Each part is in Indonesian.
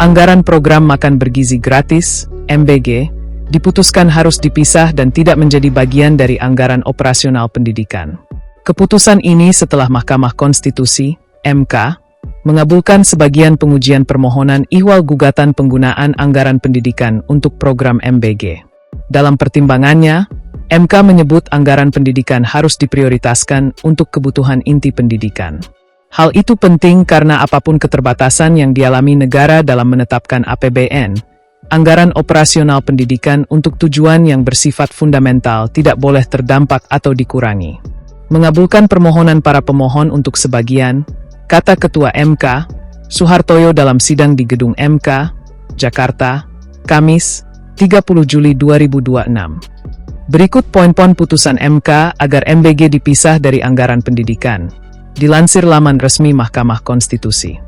Anggaran program makan bergizi gratis, MBG, diputuskan harus dipisah dan tidak menjadi bagian dari anggaran operasional pendidikan. Keputusan ini setelah Mahkamah Konstitusi, MK, mengabulkan sebagian pengujian permohonan ihwal gugatan penggunaan anggaran pendidikan untuk program MBG. Dalam pertimbangannya, MK menyebut anggaran pendidikan harus diprioritaskan untuk kebutuhan inti pendidikan. Hal itu penting karena apapun keterbatasan yang dialami negara dalam menetapkan APBN, anggaran operasional pendidikan untuk tujuan yang bersifat fundamental tidak boleh terdampak atau dikurangi. Mengabulkan permohonan para pemohon untuk sebagian, kata Ketua MK, Suhartoyo dalam sidang di Gedung MK, Jakarta, Kamis, 30 Juli 2026. Berikut poin-poin putusan MK agar MBG dipisah dari anggaran pendidikan. Dilansir laman resmi Mahkamah Konstitusi.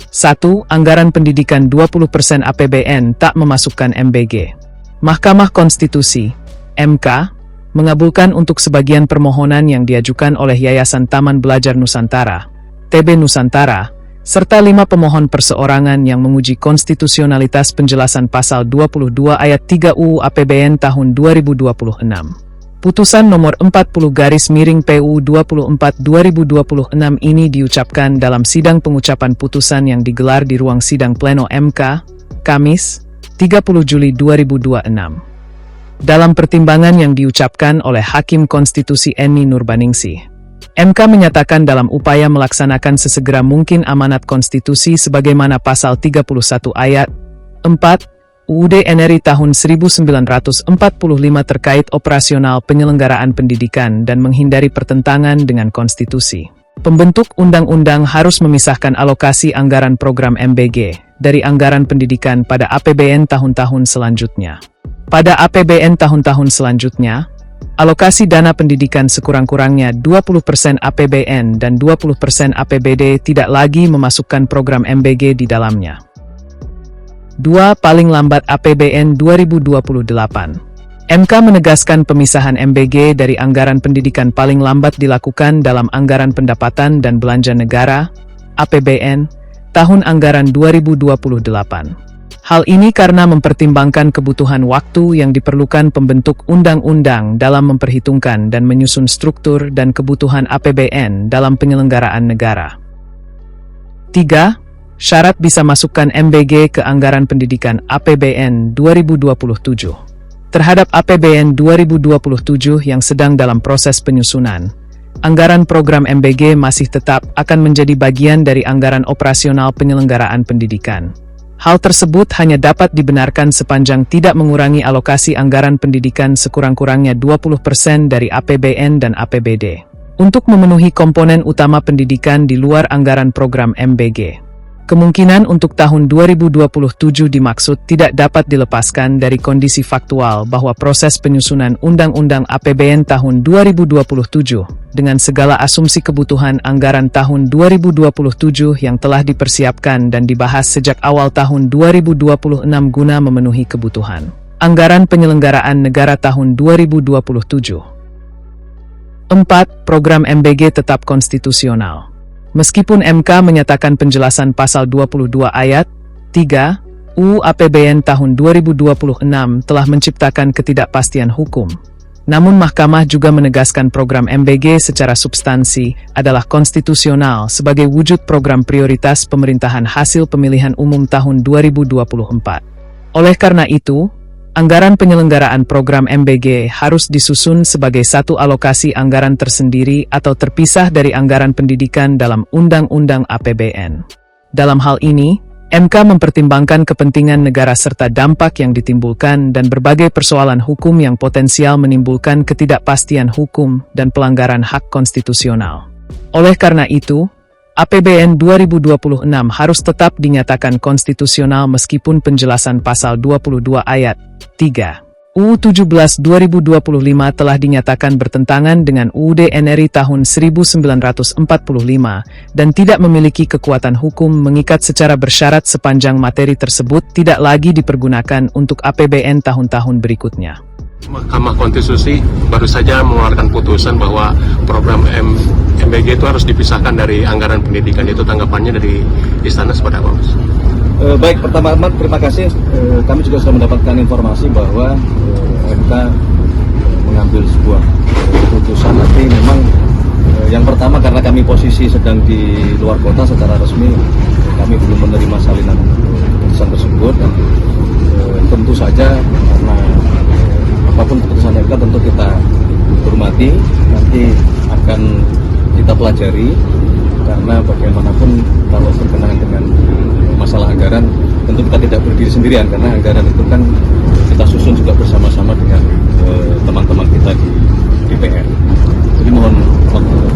1. Anggaran pendidikan 20% APBN tak memasukkan MBG. Mahkamah Konstitusi, MK, mengabulkan untuk sebagian permohonan yang diajukan oleh Yayasan Taman Belajar Nusantara, TB Nusantara, serta 5 pemohon perseorangan yang menguji konstitusionalitas penjelasan pasal 22 ayat 3 UU APBN tahun 2026. Putusan nomor 40/PU 24/2026 ini diucapkan dalam sidang pengucapan putusan yang digelar di ruang sidang pleno MK, Kamis, 30 Juli 2026. Dalam pertimbangan yang diucapkan oleh Hakim Konstitusi Eni Nurbaningsih, MK menyatakan dalam upaya melaksanakan sesegera mungkin amanat konstitusi sebagaimana pasal 31 ayat 4 UUD NRI tahun 1945 terkait operasional penyelenggaraan pendidikan dan menghindari pertentangan dengan konstitusi. Pembentuk undang-undang harus memisahkan alokasi anggaran program MBG dari anggaran pendidikan pada APBN tahun-tahun selanjutnya. Pada APBN tahun-tahun selanjutnya, alokasi dana pendidikan sekurang-kurangnya 20% APBN dan 20% APBD tidak lagi memasukkan program MBG di dalamnya. 2. Paling lambat APBN 2028. MK menegaskan pemisahan MBG dari anggaran pendidikan paling lambat dilakukan dalam Anggaran Pendapatan dan Belanja Negara, APBN, tahun anggaran 2028. Hal ini karena mempertimbangkan kebutuhan waktu yang diperlukan pembentuk undang-undang dalam memperhitungkan dan menyusun struktur dan kebutuhan APBN dalam penyelenggaraan negara. 3. Syarat bisa masukkan MBG ke anggaran pendidikan APBN 2027. Terhadap APBN 2027 yang sedang dalam proses penyusunan, anggaran program MBG masih tetap akan menjadi bagian dari anggaran operasional penyelenggaraan pendidikan. Hal tersebut hanya dapat dibenarkan sepanjang tidak mengurangi alokasi anggaran pendidikan sekurang-kurangnya 20% dari APBN dan APBD untuk memenuhi komponen utama pendidikan di luar anggaran program MBG. Kemungkinan untuk tahun 2027 dimaksud tidak dapat dilepaskan dari kondisi faktual bahwa proses penyusunan Undang-Undang APBN tahun 2027 dengan segala asumsi kebutuhan anggaran tahun 2027 yang telah dipersiapkan dan dibahas sejak awal tahun 2026 guna memenuhi kebutuhan anggaran penyelenggaraan negara tahun 2027. 4. Program MBG tetap konstitusional. Meskipun MK menyatakan penjelasan pasal 22 ayat 3 UU APBN tahun 2026 telah menciptakan ketidakpastian hukum, namun Mahkamah juga menegaskan program MBG secara substansi adalah konstitusional sebagai wujud program prioritas pemerintahan hasil pemilihan umum tahun 2024. Oleh karena itu, anggaran penyelenggaraan program MBG harus disusun sebagai satu alokasi anggaran tersendiri atau terpisah dari anggaran pendidikan dalam Undang-Undang APBN. Dalam hal ini, MK mempertimbangkan kepentingan negara serta dampak yang ditimbulkan dan berbagai persoalan hukum yang potensial menimbulkan ketidakpastian hukum dan pelanggaran hak konstitusional. Oleh karena itu, APBN 2026 harus tetap dinyatakan konstitusional meskipun penjelasan pasal 22 ayat 3 UU 17 2025 telah dinyatakan bertentangan dengan UUD NRI tahun 1945 dan tidak memiliki kekuatan hukum mengikat secara bersyarat sepanjang materi tersebut tidak lagi dipergunakan untuk APBN tahun-tahun berikutnya. Mahkamah Konstitusi baru saja mengeluarkan putusan bahwa program MBG itu harus dipisahkan dari anggaran pendidikan. Itu tanggapannya dari Istana seperti apa, Mas? Baik, pertama-tama terima kasih. Kami juga sudah mendapatkan informasi bahwa MK mengambil sebuah keputusan. Tapi memang yang pertama karena kami posisi sedang di luar kota secara resmi, kami belum menerima salinan keputusan tersebut. Dan tentu saja karena apapun keputusan MK tentu kita hormati, nanti akan kita pelajari. Karena bagaimanapun kalau berkenaan dengan masalah anggaran, tentu kita tidak berdiri sendirian, karena anggaran itu kan kita susun juga bersama-sama dengan teman-teman kita di DPR. Jadi mohon waktu.